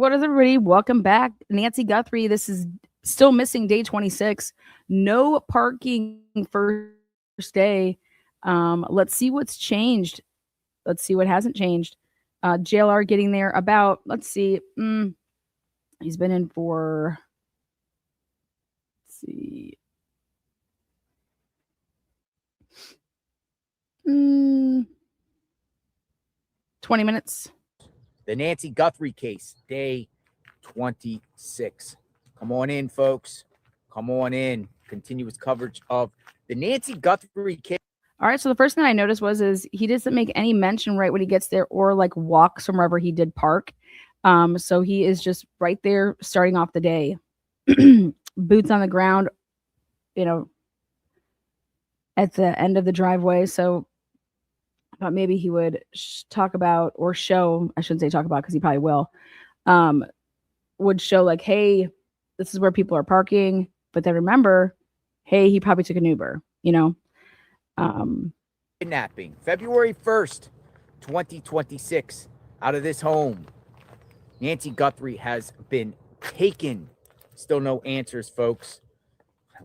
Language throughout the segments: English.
what is everybody? Welcome back. Nancy Guthrie. This is still missing day 26. No parking first day. Let's see what's changed. Let's see what hasn't changed. JLR getting there about, let's see. He's been in for, let's see. 20 minutes. The Nancy Guthrie case, day 26. Come on in, folks. Come on in. Continuous coverage of the Nancy Guthrie case. All right, so the first thing I noticed is he doesn't make any mention right when he gets there or like walks from wherever he did park. So he is just right there starting off the day. Boots on the ground, at the end of the driveway. So I thought maybe he would talk about or show, I shouldn't say talk about because he probably will, would show like, hey, this is where people are parking. But then remember, hey, he probably took an Uber, Kidnapping, February 1st, 2026, out of this home. Nancy Guthrie has been taken. Still no answers, folks.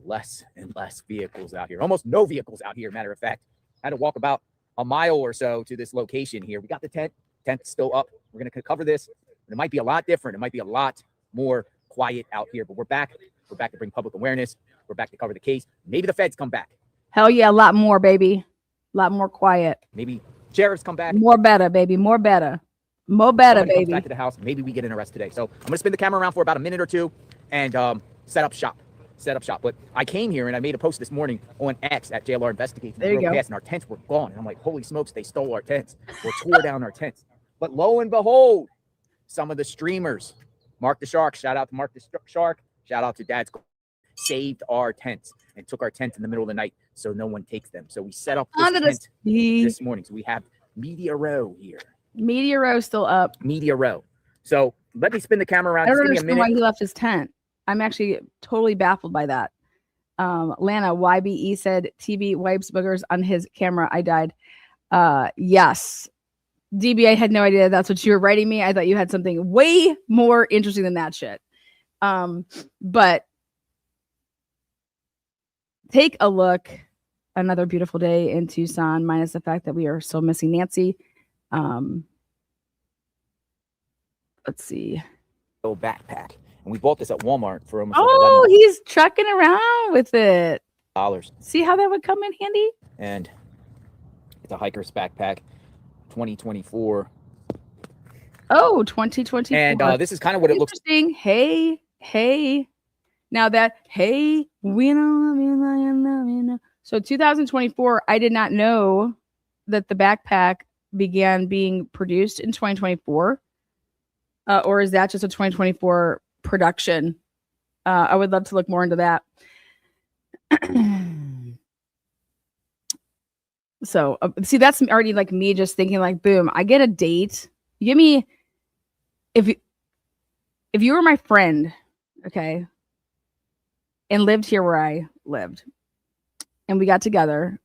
Less and less vehicles out here. Almost no vehicles out here, matter of fact. I had to walk about a mile or so to this location here. We got the tent. Tent's still up. We're going to cover this. It might be a lot different. It might be a lot more quiet out here, but we're back. We're back to bring public awareness. We're back to cover the case. Maybe the feds come back. Hell yeah, a lot more, baby. A lot more quiet. Maybe sheriffs come back. More better, baby. More better. More better, Somebody baby. comes back to the house. Maybe we get an arrest today. So I'm going to spin the camera around for about a minute or two and set up shop. But I came here and I made a post this morning on X at JLR Investigates. There you go. And our tents were gone. And I'm like, holy smokes, they stole our tents or tore down our tents. But lo and behold, some of the streamers, Mark the Shark, shout out to Mark the Shark, shout out to Dad's, saved our tents and took our tents in the middle of the night so no one takes them. So we set up this tent this morning. So we have Media Row here. Media Row still up. Media Row. So let me spin the camera around. I don't understand why he left his tent. I'm actually totally baffled by that. Lana YBE said TV wipes boogers on his camera. I died. Yes. DB, I had no idea that's what you were writing me. I thought you had something way more interesting than that shit. But take a look. Another beautiful day in Tucson, minus the fact that we are still missing Nancy. Let's see. Little backpack. And we bought this at Walmart for almost he's trucking around with it. $11. See how that would come in handy? And it's a hiker's backpack, 2024. Oh, 2024. And this is kind of what it looks like. Hey. Now that, hey, we know. So 2024, I did not know that the backpack began being produced in 2024. Or is that just a 2024 production? I would love to look more into that. So see, that's already like me just thinking like, boom, I get a date. You give me, if you were my friend, okay, and lived here where I lived, and we got together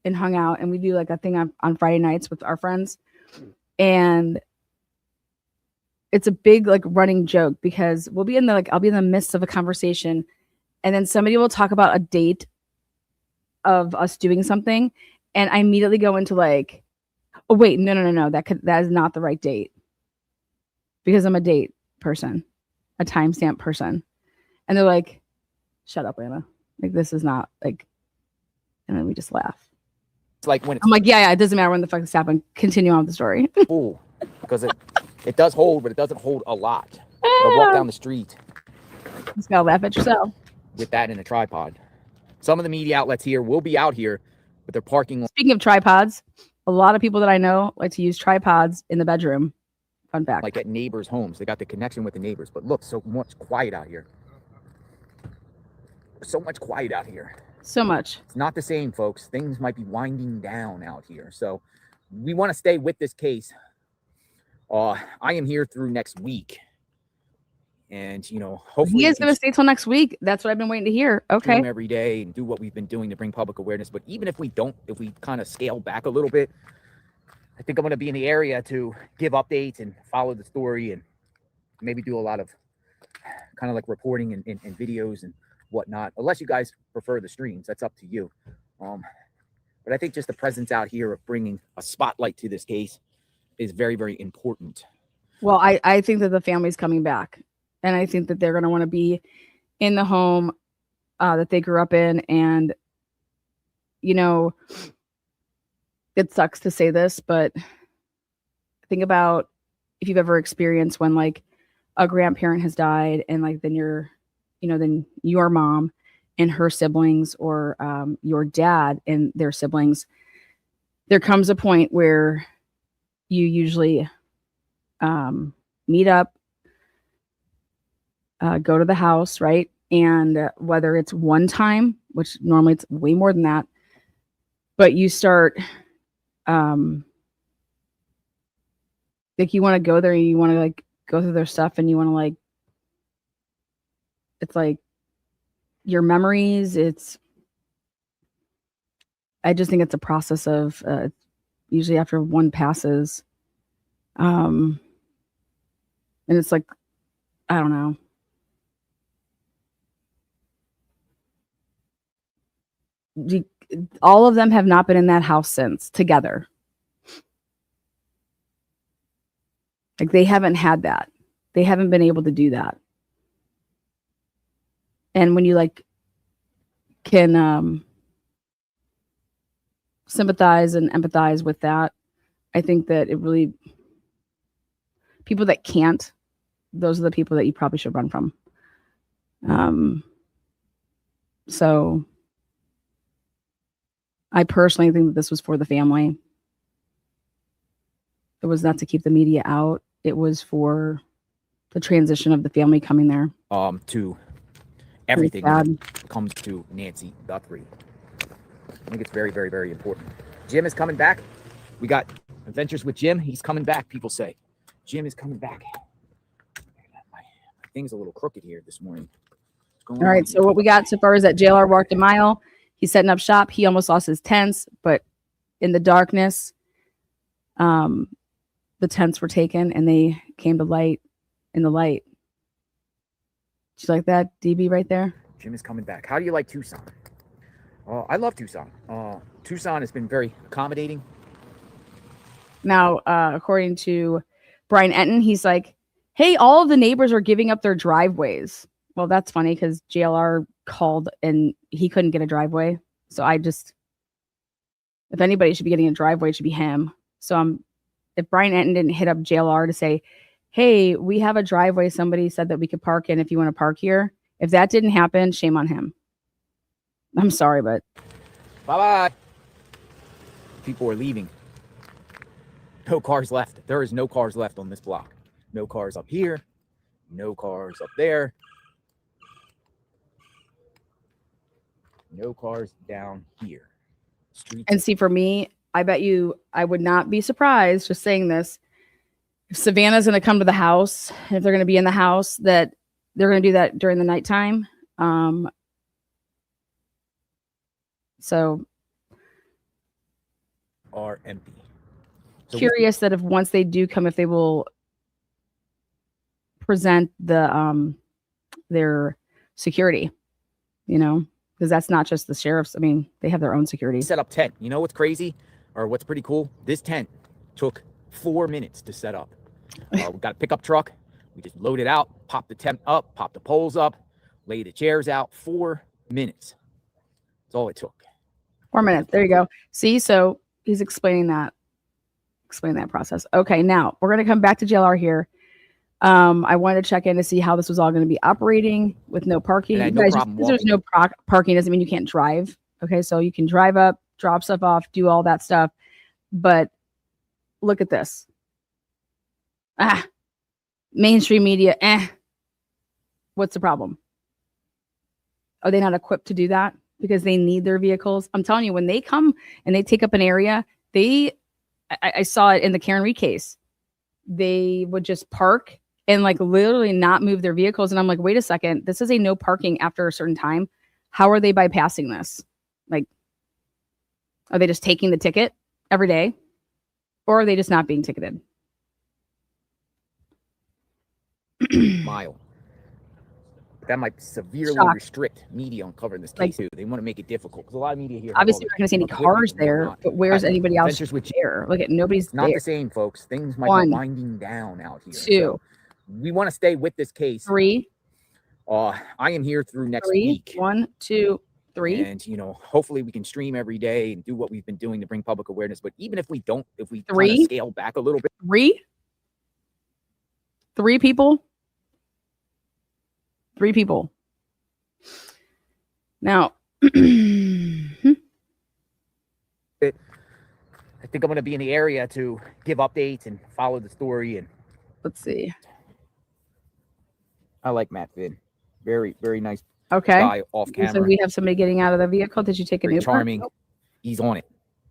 and hung out, and we do like a thing on Friday nights with our friends, and it's a big like running joke because we'll be I'll be in the midst of a conversation, and then somebody will talk about a date of us doing something, and I immediately go into like, oh wait, no, that is not the right date, because I'm a date person, a timestamp person, and they're like, shut up, Lana, like this is not like, and then we just laugh. It's like when I'm like, yeah, it doesn't matter when the fuck this happened. Continue on with the story. Cool, because it does hold, but it doesn't hold a lot. I'll walk down the street. Just gotta laugh at yourself. With that in a tripod. Some of the media outlets here will be out here, but they're parking. Speaking of tripods, a lot of people that I know like to use tripods in the bedroom. Fun fact. Like at neighbors' homes. They got the connection with the neighbors. But look, so much quiet out here. So much quiet out here. So much. It's not the same, folks. Things might be winding down out here. So we want to stay with this case. I am here through next week. And, hopefully he is going to stay till next week. That's what I've been waiting to hear. Okay. Every day and do what we've been doing to bring public awareness. But even if we kind of scale back a little bit, I think I'm going to be in the area to give updates and follow the story and maybe do a lot of kind of like reporting and videos and whatnot, unless you guys prefer the streams. That's up to you. But I think just the presence out here of bringing a spotlight to this case is very, very important. Well, I think that the family's coming back, and I think that they're going to want to be in the home that they grew up in. And, you know, it sucks to say this, but think about if you've ever experienced when like a grandparent has died, and like then then your mom and her siblings, or your dad and their siblings, there comes a point where you usually meet up, go to the house, right? And whether it's one time, which normally it's way more than that, but you start like you want to go there, and you want to like go through their stuff, and you want to like, it's like your memories. I just think it's a process of usually after one passes, and it's like, I don't know. All of them have not been in that house since together. Like they haven't had that. They haven't been able to do that. And when you like can sympathize and empathize with that, I think that it really, people that can't, those are the people that you probably should run from. So I personally think that this was for the family. It was not to keep the media out. It was for the transition of the family coming there. To everything when it comes to Nancy Guthrie. I think it's very, very, very important. Jim is coming back. We got adventures with Jim. He's coming back, people say. Jim is coming back. My thing's a little crooked here this morning. All right, so what we got so far is that JLR walked a mile. He's setting up shop. He almost lost his tents, but in the darkness, the tents were taken and they came to light in the light. Did you like that, DB, right there? Jim is coming back. How do you like Tucson? I love Tucson. Tucson has been very accommodating. Now, according to Brian Enton, he's like, hey, all of the neighbors are giving up their driveways. Well, that's funny because JLR called and he couldn't get a driveway. So if anybody should be getting a driveway, it should be him. So if Brian Enton didn't hit up JLR to say, hey, we have a driveway somebody said that we could park in if you want to park here. If that didn't happen, shame on him. I'm sorry, but. Bye-bye. People are leaving. No cars left. There is no cars left on this block. No cars up here. No cars up there. No cars down here. And see, for me, I bet you I would not be surprised, just saying this, if Savannah's going to come to the house, if they're going to be in the house, that they're going to do that during the nighttime. So are empty. So curious that if once they do come, if they will present the their security, because that's not just the sheriff's. I mean, they have their own security. Set up tent. You know what's crazy or what's pretty cool? This tent took 4 minutes to set up. We got a pickup truck. We just load it out, pop the tent up, pop the poles up, lay the chairs out. 4 minutes. That's all it took. 4 minutes. There you go. See, so he's explaining that process. Okay, now we're going to come back to JLR here. I wanted to check in to see how this was all going to be operating with no parking. And no problem there's no parking doesn't mean you can't drive. Okay, so you can drive up, drop stuff off, do all that stuff. But look at this. Mainstream media. What's the problem? Are they not equipped to do that? Because they need their vehicles. I'm telling you, when they come and they take up an area, I saw it in the Karen Reed case. They would just park and like literally not move their vehicles. And I'm like, wait a second, this is a no parking after a certain time. How are they bypassing this? Like, are they just taking the ticket every day? Or are they just not being ticketed? mile. That might severely Shocked. restrict media on covering this case Like, too. They want to make it difficult because a lot of media here. have obviously, all we're not going to see any the equipment cars and there, whatnot. but where's Right. anybody else Adventures with there? Look at nobody's It's not there. the same, folks. Things might One. be winding down out here. 2. So we want to stay with this case. 3. I am here through next 3. week. 1, 2, 3. And hopefully we can stream every day and do what we've been doing to bring public awareness. But even if we don't, if we kind of scale back a little bit. 3 people. 3 people. Now, I think I'm going to be in the area to give updates and follow the story. And let's see. I like Matt Finn. Very, very nice guy off camera. So we have somebody getting out of the vehicle. Did you take a new charming? Nope. He's on it.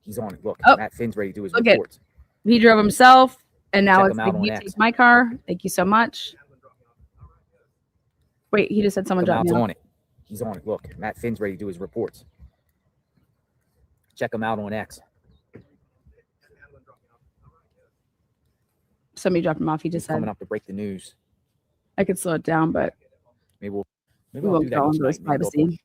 He's on it. Look, Matt Finn's ready to do his Look reports. He drove himself, and now Check it's him out like, on you X. take my car. Thank you so much. Wait, he just said someone dropped me off. On it. He's on it. Look, Matt Finn's ready to do his reports. Check him out on X. Somebody dropped him off. He just said coming up to break the news. I could slow it down, but maybe we I'll won't do that go each into his night. privacy.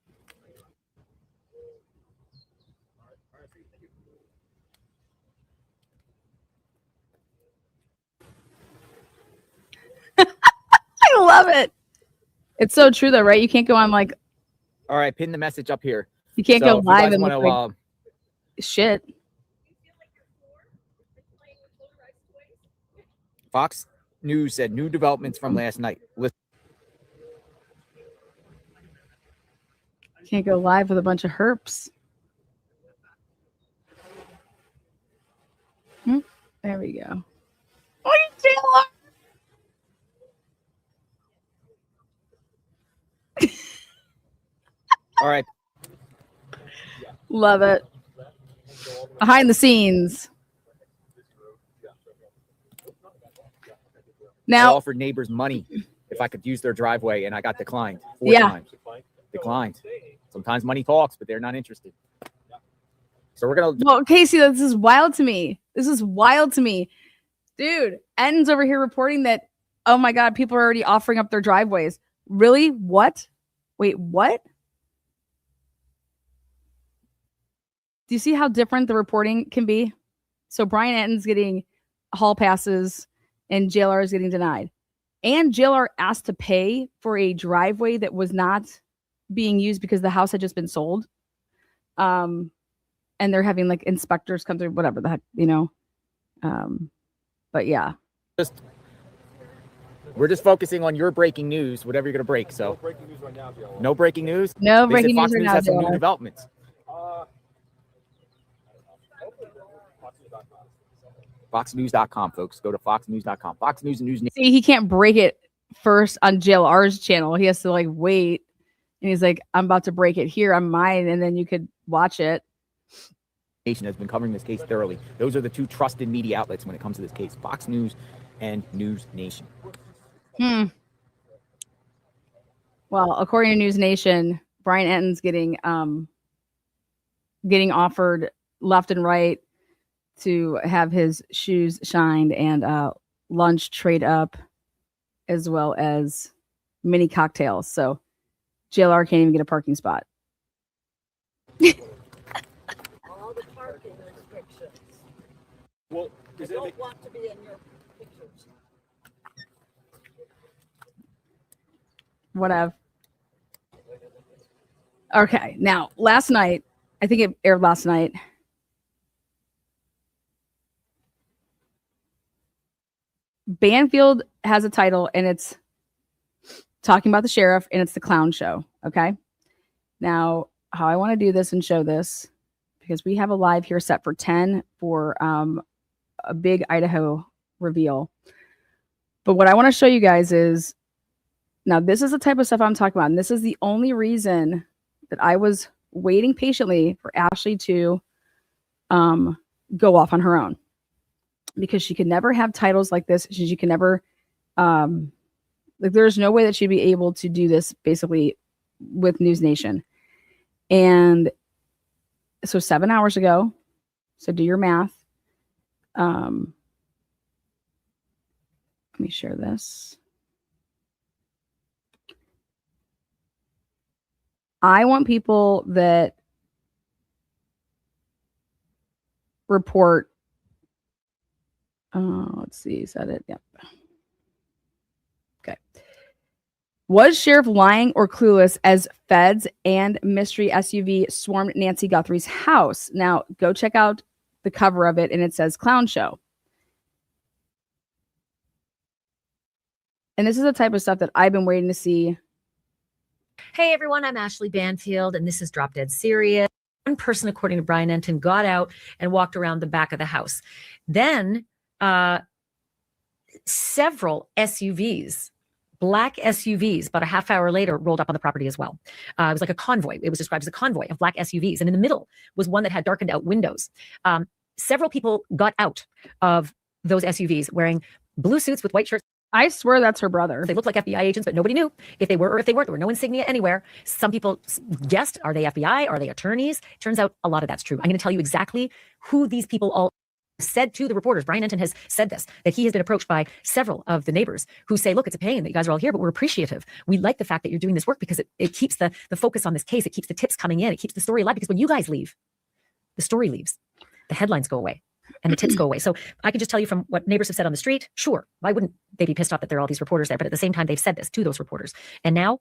I love it. It's so true, though, right? You can't go on like. All right, pin the message up here. You can't go live and look like shit. Fox News said new developments from last night. Listen. Can't go live with a bunch of herps. There we go. Oh, Taylor. All right. Love it. Behind the scenes. Now, I offered neighbors money if I could use their driveway, and I got declined 4 times. Declined. Sometimes money talks, but they're not interested. So we're gonna. Well, Casey, this is wild to me. This is wild to me, dude. Enton's over here reporting that. Oh my God, people are already offering up their driveways. Really? What? Wait, what? Do you see how different the reporting can be? So Brian Enton's getting hall passes and JLR is getting denied. And JLR asked to pay for a driveway that was not being used because the house had just been sold. And they're having like inspectors come through, whatever the heck, But yeah. We're just focusing on your breaking news, whatever you're going to break. So, no breaking news right now, JLR. No breaking news? No breaking news right now, has some JLR. new developments. FoxNews.com, folks. Go to FoxNews.com. Fox News and News. See, he can't break it first on JLR's channel. He has to like wait. And he's like, I'm about to break it here on mine, and then you could watch it. Nation has been covering this case thoroughly. Those are the 2 trusted media outlets when it comes to this case: Fox News and News Nation. Well, according to News Nation, Brian Enton's getting offered left and right to have his shoes shined and lunch trade up, as well as mini cocktails. So JLR can't even get a parking spot. All the parking restrictions. Well, I don't want to be in your pictures. Whatever. Okay, now last night, I think it aired last night. Banfield has a title, and it's talking about the sheriff, and it's the clown show. Okay. Now, how I want to do this and show this, because we have a live here set for 10 for a big Idaho reveal. But what I want to show you guys is, now this is the type of stuff I'm talking about. And this is the only reason that I was waiting patiently for Ashley to go off on her own, because she could never have titles like this. She can never, like, there's no way that she'd be able to do this basically with News Nation. And so 7 hours ago, so do your math. Let me share this. I want people that report. Let's see. Is that it? Yep. Okay. Was sheriff lying or clueless as feds and mystery SUV swarmed Nancy Guthrie's house? Now, go check out the cover of it, and it says clown show. And this is the type of stuff that I've been waiting to see. Hey everyone, I'm Ashley Banfield, and this is Drop Dead Serious. One person, according to Brian Enton, got out and walked around the back of the house. Then several SUVs, black SUVs, about a half hour later, rolled up on the property as well. It was like a convoy. It was described as a convoy of black SUVs. And in the middle was one that had darkened out windows. Several people got out of those SUVs wearing blue suits with white shirts. I swear that's her brother. They looked like FBI agents, but nobody knew if they were or if they weren't. There were no insignia anywhere. Some people guessed, are they FBI? Are they attorneys? Turns out a lot of that's true. I'm going to tell you exactly who these people all said to the reporters. Brian Enton has said this, that he has been approached by several of the neighbors who say, look, it's a pain that you guys are all here, but we're appreciative. We like the fact that you're doing this work because it keeps the focus on this case. It keeps the tips coming in. It keeps the story alive, because when you guys leave, the story leaves. The headlines go away and the tips go away. So I can just tell you from what neighbors have said on the street, sure, why wouldn't they be pissed off that there are all these reporters there? But at the same time, they've said this to those reporters. And now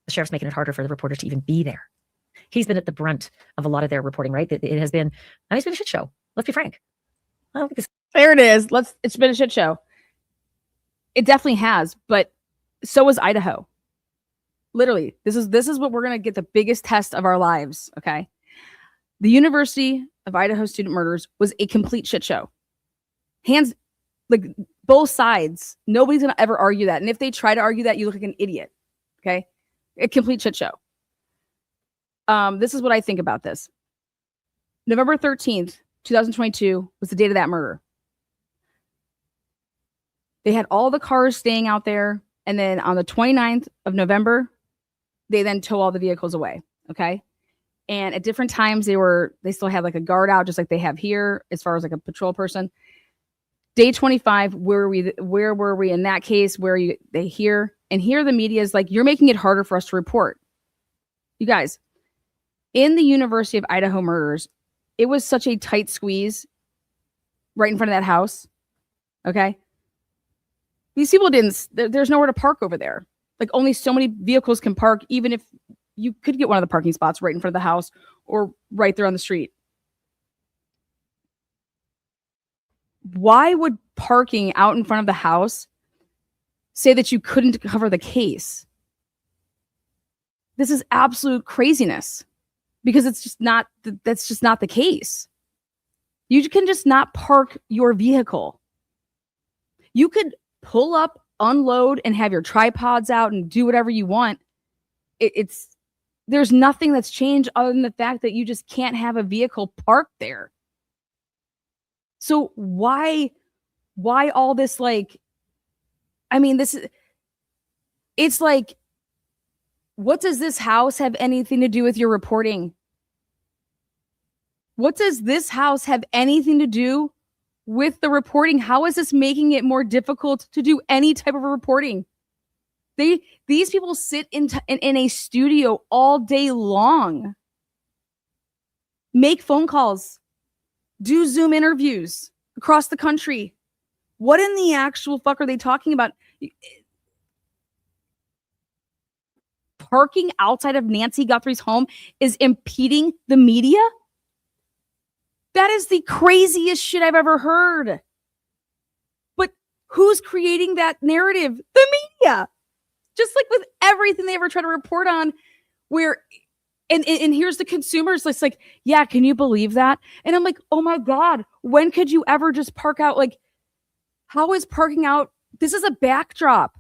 the sheriff's making it harder for the reporters to even be there. He's been at the brunt of a lot of their reporting, right? It has been, it's been a shit show. Let's be frank. I don't think this. There it is. It's been a shit show. It definitely has, but so was Idaho. Literally, this is what we're going to get the biggest test of our lives, okay? The University of Idaho student murders was a complete shit show. Hands, like both sides. Nobody's going to ever argue that. And if they try to argue that, you look like an idiot, okay? A complete shit show. This is what I think about this. November 13th, 2022 was the date of that murder. They had all the cars staying out there. And then on the 29th of November, they then tow all the vehicles away. Okay. And at different times they still had like a guard out, just like they have here, as far as like a patrol person. Day 25, where were we in that case? They hear, and here the media is like, you're making it harder for us to report. You guys, in the University of Idaho murders, it was such a tight squeeze right in front of that house. Okay. These people there's nowhere to park over there. Like only so many vehicles can park, even if you could get one of the parking spots right in front of the house or right there on the street. Why would parking out in front of the house say that you couldn't cover the case? This is absolute craziness, because it's just not, that's just not the case. You can just not park your vehicle. You could pull up, unload, and have your tripods out and do whatever you want. There's nothing that's changed other than the fact that you just can't have a vehicle parked there. So why all this, like, I mean, it's like, what does this house have anything to do with your reporting? What does this house have anything to do with the reporting? How is this making it more difficult to do any type of reporting? These people sit in a studio all day long, make phone calls, do Zoom interviews across the country. What in the actual fuck are they talking about? Parking outside of Nancy Guthrie's home is impeding the media? That is the craziest shit I've ever heard. But who's creating that narrative? The media. Just like with everything they ever try to report on, where and here's the consumers. It's like, yeah, can you believe that? And I'm like, oh my God, when could you ever just park out? Like, how is parking out? This is a backdrop.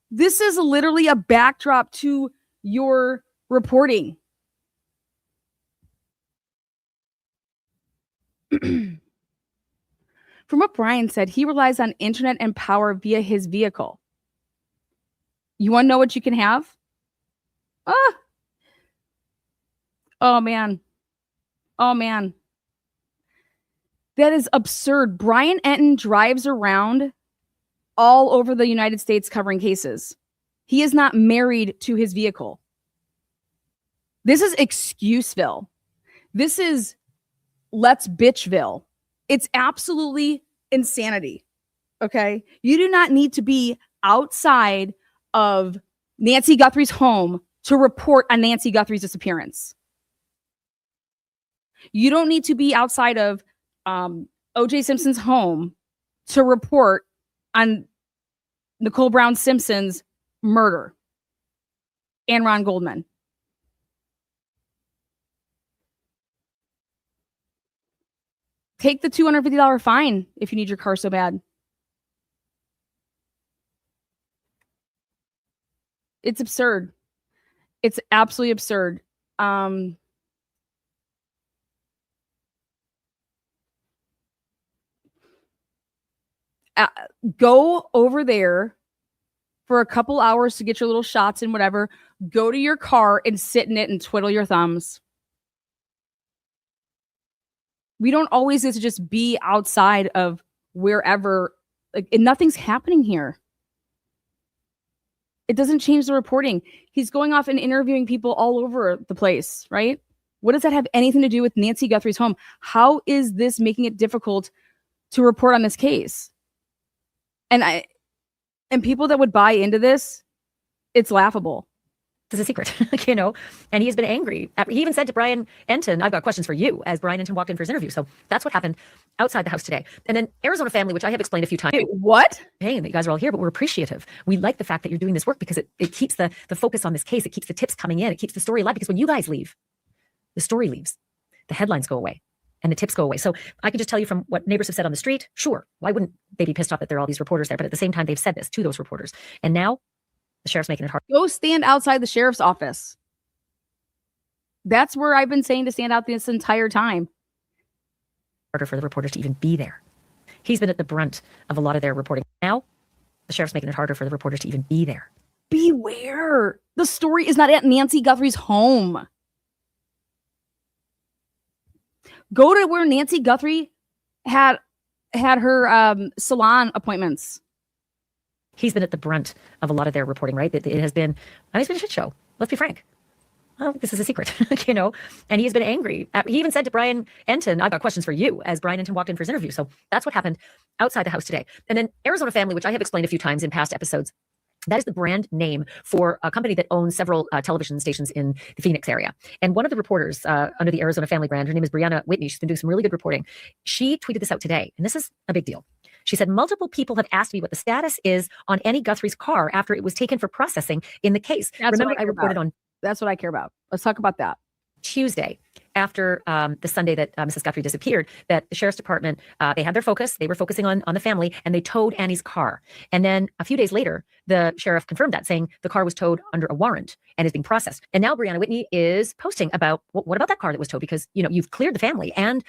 This is literally a backdrop to your reporting. From what Brian said, he relies on internet and power via his vehicle. You want to know what you can have? Oh, man. Oh, man. That is absurd. Brian Enton drives around all over the United States covering cases. He is not married to his vehicle. This is Excuseville. This is Let's Bitchville. It's absolutely insanity. Okay. You do not need to be outside of Nancy Guthrie's home to report on Nancy Guthrie's disappearance. You don't need to be outside of O.J. Simpson's home to report on Nicole Brown Simpson's murder and Ron Goldman. Take the $250 fine if you need your car so bad. It's absurd. It's absolutely absurd. Go over there for a couple hours to get your little shots and whatever. Go to your car and sit in it and twiddle your thumbs. We don't always get to just be outside of wherever, like, and nothing's happening here. It doesn't change the reporting. He's going off and interviewing people all over the place, right? What does that have anything to do with Nancy Guthrie's home? How is this making it difficult to report on this case? And people that would buy into this, it's laughable. This is a secret, and he has been angry. He even said to Brian Enton, I've got questions for you, as Brian Enton walked in for his interview. So that's what happened outside the house today. And then Arizona Family, which I have explained a few times. Wait, what? Hey, that you guys are all here, but we're appreciative. We like the fact that you're doing this work because it keeps the focus on this case. It keeps the tips coming in. It keeps the story alive, because when you guys leave, the story leaves, the headlines go away, and the tips go away. So I can just tell you from what neighbors have said on the street, sure, why wouldn't they be pissed off that there are all these reporters there? But at the same time, they've said this to those reporters. And now the sheriff's making it hard. Go stand outside the sheriff's office. That's where I've been saying to stand out this entire time. Harder for the reporters to even be there. He's been at the brunt of a lot of their reporting. Now the sheriff's making it harder for the reporters to even be there. Beware. The story is not at Nancy Guthrie's home. Go to where Nancy Guthrie had her salon appointments. He's been at the brunt of a lot of their reporting, right? It has been, it's been a shit show. Let's be frank. Well, this is a secret, and he has been angry. He even said to Brian Enton, I've got questions for you, as Brian Enton walked in for his interview. So that's what happened outside the house today. And then Arizona Family, which I have explained a few times in past episodes, that is the brand name for a company that owns several television stations in the Phoenix area. And one of the reporters under the Arizona Family brand, her name is Brianna Whitney. She's been doing some really good reporting. She tweeted this out today, and this is a big deal. She said, multiple people have asked me what the status is on Annie Guthrie's car after it was taken for processing in the case. Remember, I reported on. That's what I care about. Let's talk about that. Tuesday, after the Sunday that Mrs. Guthrie disappeared, that the sheriff's department, they had their focus. They were focusing on the family, and they towed Annie's car. And then a few days later, the sheriff confirmed that, saying the car was towed under a warrant and is being processed. And now Brianna Whitney is posting about, what about that car that was towed? Because, you've cleared the family and,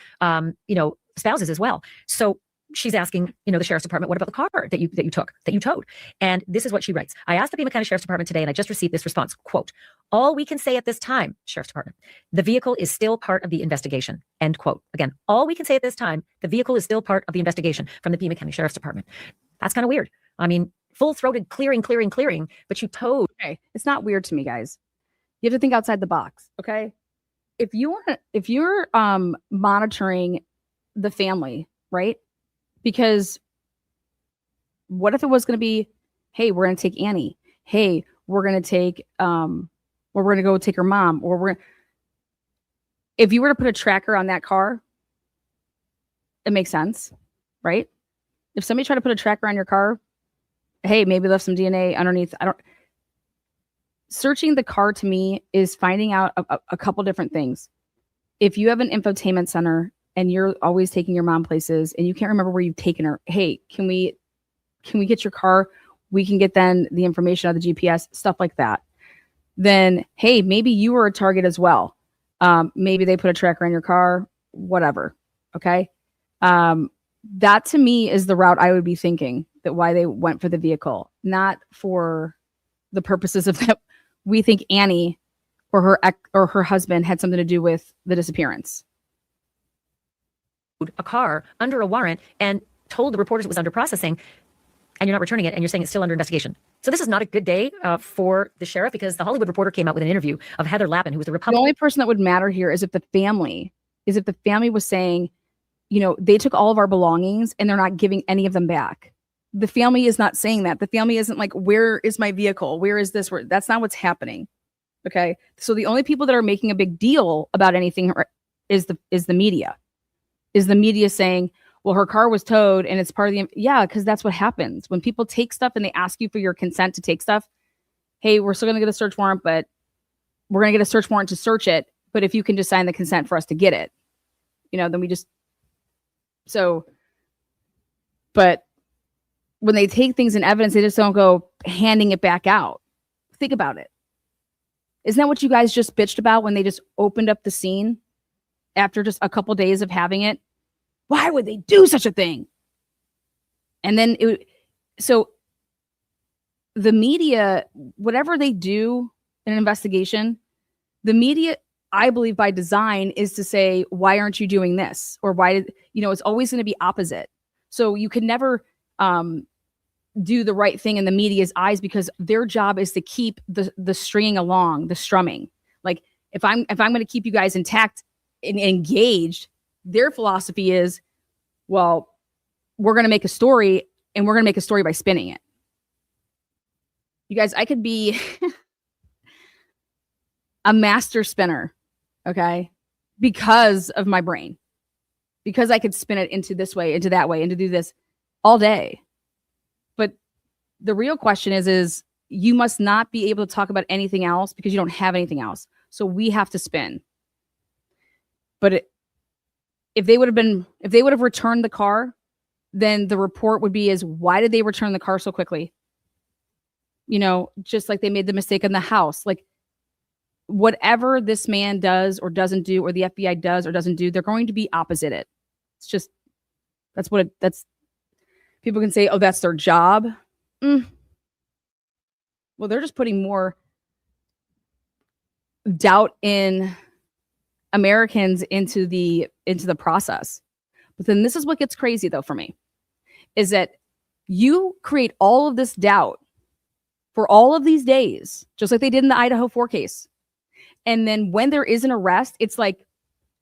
spouses as well. So she's asking, the sheriff's department, what about the car that you towed? And this is what she writes. I asked the Pima County Sheriff's Department today, and I just received this response, quote, all we can say at this time, Sheriff's Department, the vehicle is still part of the investigation, end quote. Again, all we can say at this time, the vehicle is still part of the investigation from the Pima County Sheriff's Department. That's kind of weird. I mean, full-throated clearing, but you towed. Okay. It's not weird to me, guys. You have to think outside the box, okay? If you're monitoring the family, right? Because what if it was going to be, hey, we're going to take Annie. Hey, we're going to take, we're going to go take her mom. If you were to put a tracker on that car, it makes sense, right? If somebody tried to put a tracker on your car, hey, maybe left some DNA underneath. Searching the car to me is finding out a couple different things. If you have an infotainment center and you're always taking your mom places and you can't remember where you've taken her, hey, can we get your car? We can get then the information out of the GPS, stuff like that. Then, hey, maybe you were a target as well. Maybe they put a tracker on your car, whatever. Okay. That to me is the route I would be thinking, that why they went for the vehicle, not for the purposes of that we think Annie or her husband had something to do with the disappearance. A car under a warrant and told the reporters it was under processing. and you're not returning it, and you're saying it's still under investigation. So this is not a good day for the sheriff, because the Hollywood Reporter came out with an interview of Heather Lappin, who was the The Republican. only person that would matter here is if the family was saying, you know, they took all of our belongings and they're not giving any of them back. The family is not saying that. The family isn't like, where is my vehicle? Where is this? That's not what's happening. Okay. So the only people that are making a big deal about anything is the media. Is the media saying, well, her car was towed and it's part of the, yeah, because that's what happens. When people take stuff and they ask you for your consent to take stuff, hey, we're still going to get a search warrant, but we're going to get a search warrant to search it. But if you can just sign the consent for us to get it, you know, then we just, so, but when they take things in evidence, they just don't go handing it back out. Think about it. Isn't that what you guys just bitched about when they just opened up the scene after just a couple days of having it? Why would they do such a thing? And then so the media, whatever they do in an investigation, the media, I believe by design, is to say, why aren't you doing this? Or why did, you know, it's always going to be opposite. So you can never do the right thing in the media's eyes, because their job is to keep the stringing along, the strumming. Like if I'm going to keep you guys intact and engaged, their philosophy is, well, we're going to make a story, and we're going to make a story by spinning it. You guys, I could be a master spinner, okay, because of my brain, because I could spin it into this way, into that way, and to do this all day. But the real question is you must not be able to talk about anything else because you don't have anything else. So we have to spin. But if they would have returned the car, then the report would be why did they return the car so quickly? You know, just like they made the mistake in the house. Like whatever this man does or doesn't do, or the FBI does or doesn't do, they're going to be opposite it. It's just, that's people can say, oh, that's their job. Well, they're just putting more doubt in Americans into the process. But then this is what gets crazy though for me, is that you create all of this doubt for all of these days, just like they did in the Idaho 4 case. And then when there is an arrest, it's like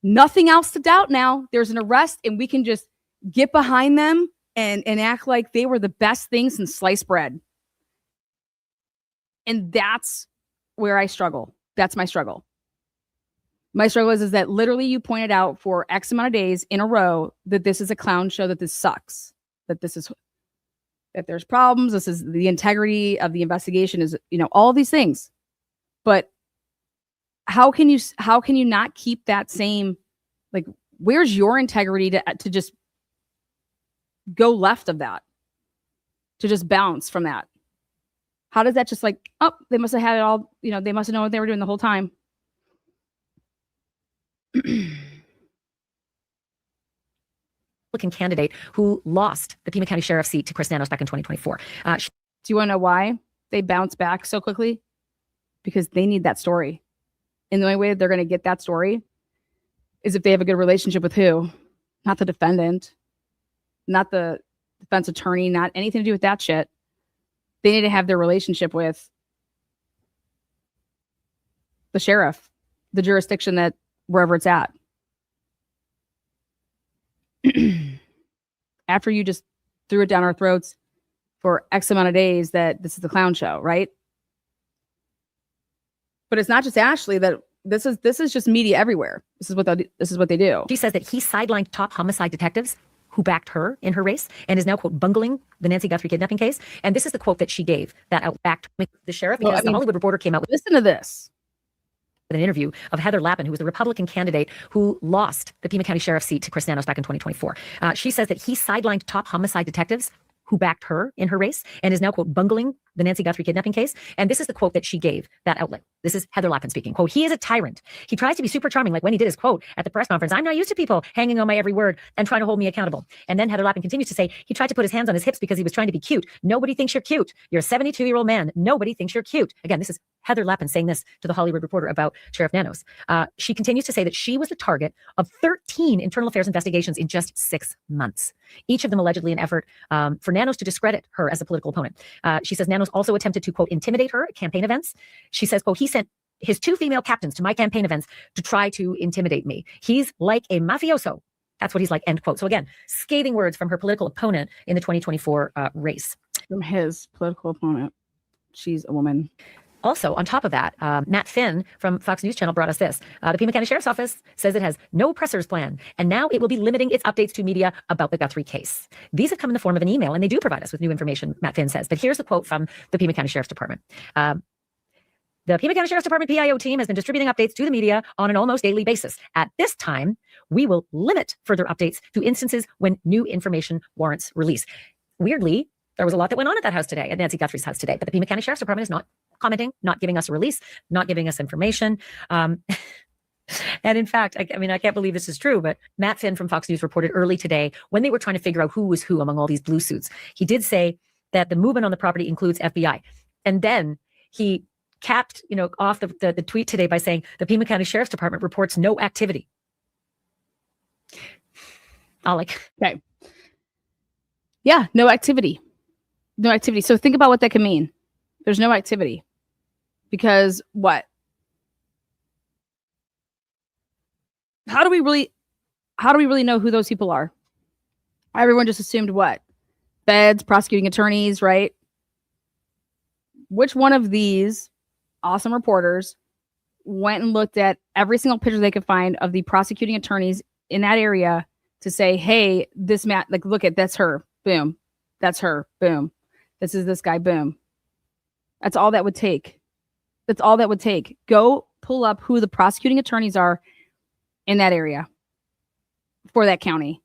nothing else to doubt now. There's an arrest and we can just get behind them and act like they were the best thing since sliced bread. And that's where I struggle. That's my struggle. My struggle is that literally you pointed out for X amount of days in a row that this is a clown show, that this sucks, that there's problems. This is the integrity of the investigation is, you know, all of these things. But how can you not keep that same, like, where's your integrity to just go left of that, to just bounce from that? How does that just like, oh, they must have had it all, you know, they must have known what they were doing the whole time. Republican candidate who lost the Pima County Sheriff's seat to Chris Nanos back in 2024. Do you want to know why they bounce back so quickly? Because they need that story. And the only way that they're going to get that story is if they have a good relationship with who? Not the defendant, not the defense attorney, not anything to do with that shit. They need to have their relationship with the sheriff, the jurisdiction that wherever it's at. After you just threw it down our throats for X amount of days that this is the clown show, right? But it's not just Ashley, that this is just media everywhere. This is what they do. She says that he sidelined top homicide detectives who backed her in her race and is now, quote, bungling the Nancy Guthrie kidnapping case. And this is the quote that she gave that outbacked the sheriff, because the Hollywood Reporter came out with listen to this. an interview of Heather Lappin, who was the Republican candidate who lost the Pima County Sheriff's seat to Chris Nanos back in 2024. She says that he sidelined top homicide detectives who backed her in her race and is now, quote, bungling the Nancy Guthrie kidnapping case. And this is the quote that she gave that outlet. This is Heather Lappin speaking. Quote, "He is a tyrant. He tries to be super charming, like when he did his quote at the press conference. I'm not used to people hanging on my every word and trying to hold me accountable." And then Heather Lappin continues to say, "He tried to put his hands on his hips because he was trying to be cute. Nobody thinks you're cute. You're a 72-year-old man. Nobody thinks you're cute." Again, this is Heather Lappin saying this to the Hollywood Reporter about Sheriff Nanos. She continues to say that she was the target of 13 internal affairs investigations in just 6 months, each of them allegedly an effort for Nanos to discredit her as a political opponent. She says Nanos also attempted to, quote, intimidate her at campaign events. She says, quote, "He sent his 2 female captains to my campaign events to try to intimidate me. He's like a mafioso. That's what he's like," end quote. So again, scathing words from her political opponent in the 2024 race. From his political opponent. She's a woman. Also, on top of that, Matt Finn from Fox News Channel brought us this. The Pima County Sheriff's Office says it has no pressers plan, and now it will be limiting its updates to media about the Guthrie case. These have come in the form of an email, and they do provide us with new information, Matt Finn says. But here's the quote from the Pima County Sheriff's Department. The Pima County Sheriff's Department PIO team has been distributing updates to the media on an almost daily basis. At this time, we will limit further updates to instances when new information warrants release. Weirdly, there was a lot that went on at that house today, at Nancy Guthrie's house today, but the Pima County Sheriff's Department is not commenting, not giving us a release, not giving us information. And in fact, I mean, I can't believe this is true, but Matt Finn from Fox News reported early today when they were trying to figure out who was who among all these blue suits. He did say that the movement on the property includes FBI. And then he capped, off the tweet today by saying the Pima County Sheriff's Department reports no activity. Okay. Yeah, no activity. No activity. So think about what that could mean. There's no activity. Because what? How do we really know who those people are? Everyone just assumed what? Feds, prosecuting attorneys, right? Which one of these awesome reporters went and looked at every single picture they could find of the prosecuting attorneys in that area to say, hey, this look at, that's her, boom. That's her, boom. This is this guy, boom. That's all that would take. That's all that would take. Go pull up who the prosecuting attorneys are in that area for that county.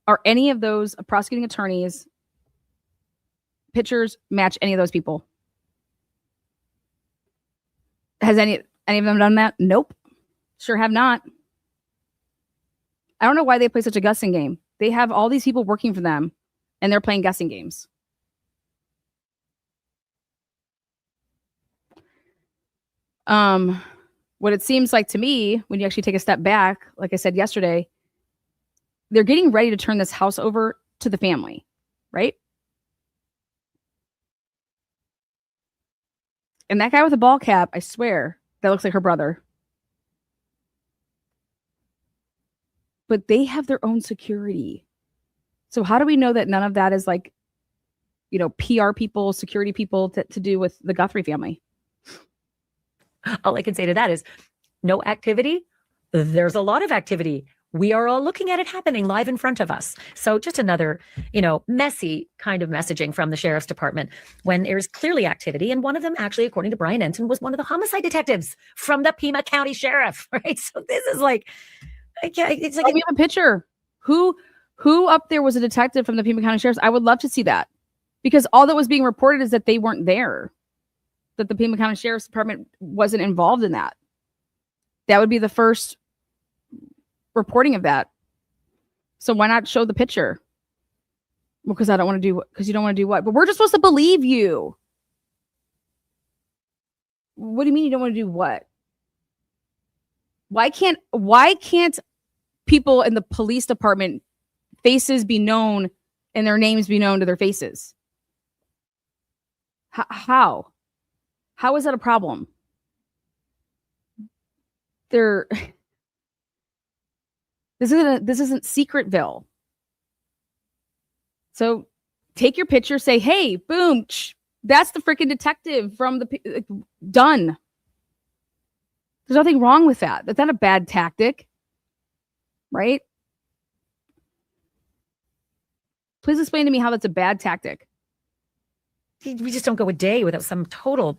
Are any of those prosecuting attorneys pictures match any of those people? Has any of them done that? Nope. Sure have not. I don't know why they play such a guessing game. They have all these people working for them and they're playing guessing games. What it seems like to me, when you actually take a step back, like I said yesterday, they're getting ready to turn this house over to the family, right? And that guy with the ball cap, I swear, that looks like her brother. But they have their own security. So how do we know that none of that is like, PR people, security people to do with the Guthrie family? All I can say to that is no activity. There's a lot of activity. We are all looking at it happening live in front of us. So just another, messy kind of messaging from the Sheriff's Department when there's clearly activity. And one of them actually, according to Brian Ensign, was one of the homicide detectives from the Pima County Sheriff, right? So this is like, it's like we have a picture. Who up there was a detective from the Pima County Sheriff's? I would love to see that, because all that was being reported is that they weren't there, that the Pima County Sheriff's Department wasn't involved in that. That would be the first reporting of that. So why not show the picture? Well, because you don't want to do what? But we're just supposed to believe you. What do you mean you don't want to do what? Why can't people in the police department faces be known and their names be known to their faces? How is that a problem? This isn't Secretville. So take your picture, say, hey, boom, that's the freaking detective from done. There's nothing wrong with that. That's not a bad tactic, right? Please explain to me how that's a bad tactic. We just don't go a day without some total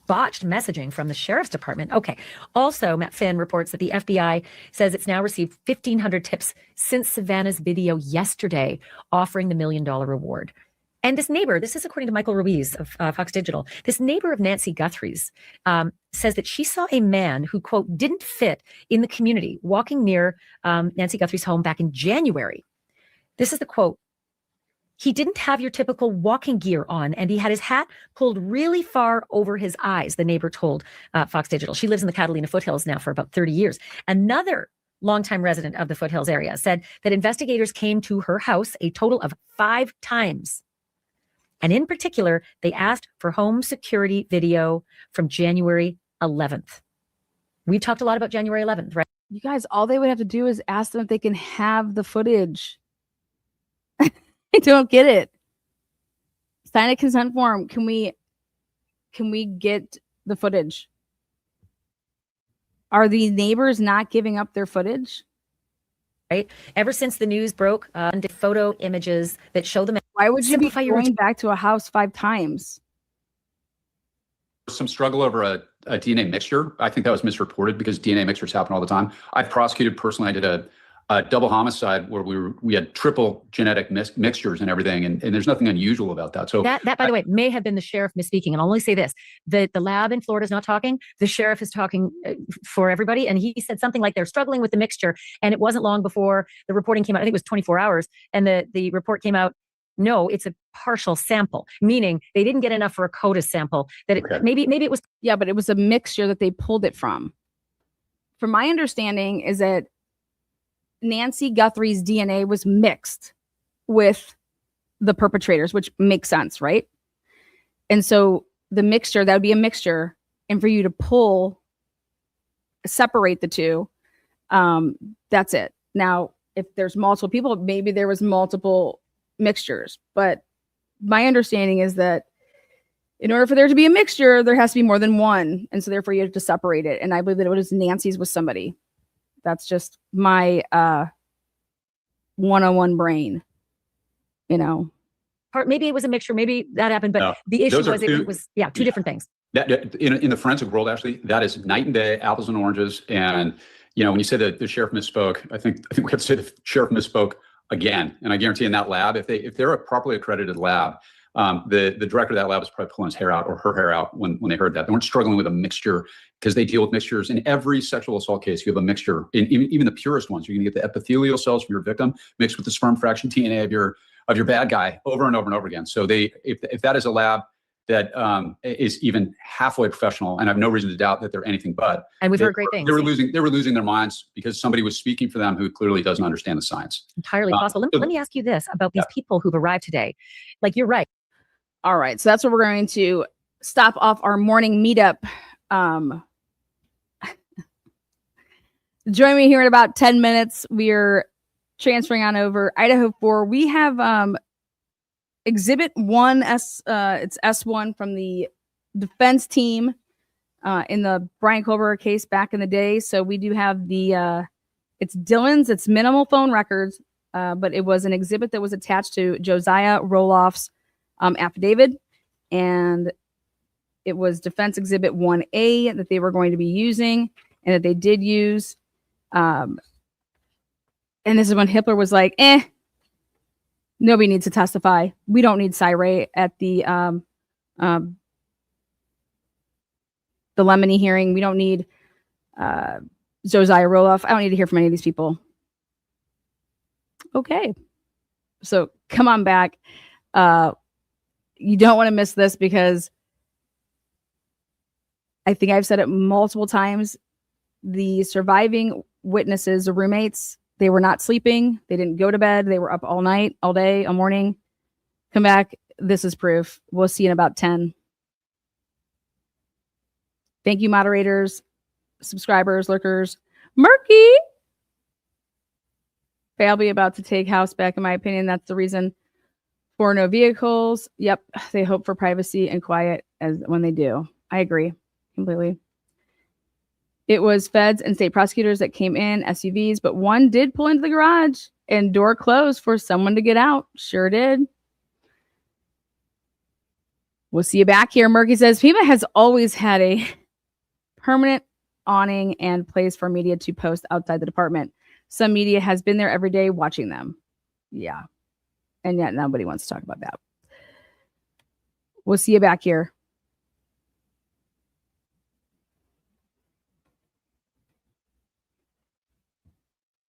botched messaging from the Sheriff's Department. Okay. Also, Matt Finn reports that the FBI says it's now received 1,500 tips since Savannah's video yesterday offering the $1 million reward. And this neighbor, this is according to Michael Ruiz of Fox Digital, this neighbor of Nancy Guthrie's says that she saw a man who, quote, didn't fit in the community walking near Nancy Guthrie's home back in January. This is the quote. He didn't have your typical walking gear on, and he had his hat pulled really far over his eyes, the neighbor told Fox Digital. She lives in the Catalina foothills now for about 30 years. Another longtime resident of the foothills area said that investigators came to her house a total of 5 times. And in particular, they asked for home security video from January 11th. We've talked a lot about January 11th, right? You guys, all they would have to do is ask them if they can have the footage. I don't get it. Sign a consent form. Can we get the footage? Are the neighbors not giving up their footage? Right. Ever since the news broke, the photo images that show them. Why would you be going back to a house 5 times? Some struggle over a DNA mixture. I think that was misreported because DNA mixtures happen all the time. I've prosecuted personally. I did a double homicide where we had triple genetic mixtures and everything, and there's nothing unusual about that. So that by the way, may have been the sheriff misspeaking. And I'll only say this: the lab in Florida is not talking. The sheriff is talking for everybody, and he said something like they're struggling with the mixture. And it wasn't long before the reporting came out. I think it was 24 hours, and the report came out. No, it's a partial sample, meaning they didn't get enough for a CODIS sample. Maybe it was. Yeah, but it was a mixture that they pulled it from. From my understanding, is that Nancy Guthrie's DNA was mixed with the perpetrators, which makes sense, right? And so the mixture, that would be a mixture. And for you to separate the two, that's it. Now, if there's multiple people, maybe there was multiple mixtures. But my understanding is that in order for there to be a mixture, there has to be more than one. And so therefore you have to separate it. And I believe that it was Nancy's with somebody. That's just my one-on-one brain, Or maybe it was a mixture. Maybe that happened. But No, the issue was it was two different things. That in the forensic world, actually, that is night and day, apples and oranges. And when you say that the sheriff misspoke, I think we have to say the sheriff misspoke again. And I guarantee in that lab, if they're a properly accredited lab, the director of that lab was probably pulling his hair out or her hair out when they heard that. They weren't struggling with a mixture because they deal with mixtures in every sexual assault case. You have a mixture in even the purest ones. You're going to get the epithelial cells from your victim mixed with the sperm fraction DNA of your bad guy over and over and over again. So if that is a lab that is even halfway professional, and I have no reason to doubt that they're anything but. And we've heard great things. They were losing their minds because somebody was speaking for them who clearly doesn't understand the science. Entirely possible. Let me ask you this about these people who've arrived today. Like, you're right. All right. So that's where we're going to stop off our morning meetup. Join me here in about 10 minutes. We're transferring on over Idaho 4. We have Exhibit 1, it's S1 from the defense team in the Brian Colbert case back in the day. So we do have it's Dylan's, it's minimal phone records, but it was an exhibit that was attached to Josiah Roloff's affidavit, and it was Defense Exhibit 1A that they were going to be using, and that they did use. And this is when Hitler was like, nobody needs to testify. We don't need Cyray at the Lemony hearing. We don't need Josiah Roloff. I don't need to hear from any of these people. Okay. So come on back. You don't want to miss this because I think I've said it multiple times. The surviving witnesses, the roommates, they were not sleeping. They didn't go to bed. They were up all night, all day, all morning. Come back. This is proof. We'll see you in about 10. Thank you, moderators, subscribers, lurkers. Murky! I'll be about to take house back, in my opinion. That's the reason for no vehicles. Yep. They hope for privacy and quiet as when they do. I agree completely. It was feds and state prosecutors that came in, SUVs, but one did pull into the garage and door closed for someone to get out. Sure did. We'll see you back here. Murky says FEMA has always had a permanent awning and place for media to post outside the department. Some media has been there every day watching them. Yeah. And yet nobody wants to talk about that. We'll see you back here.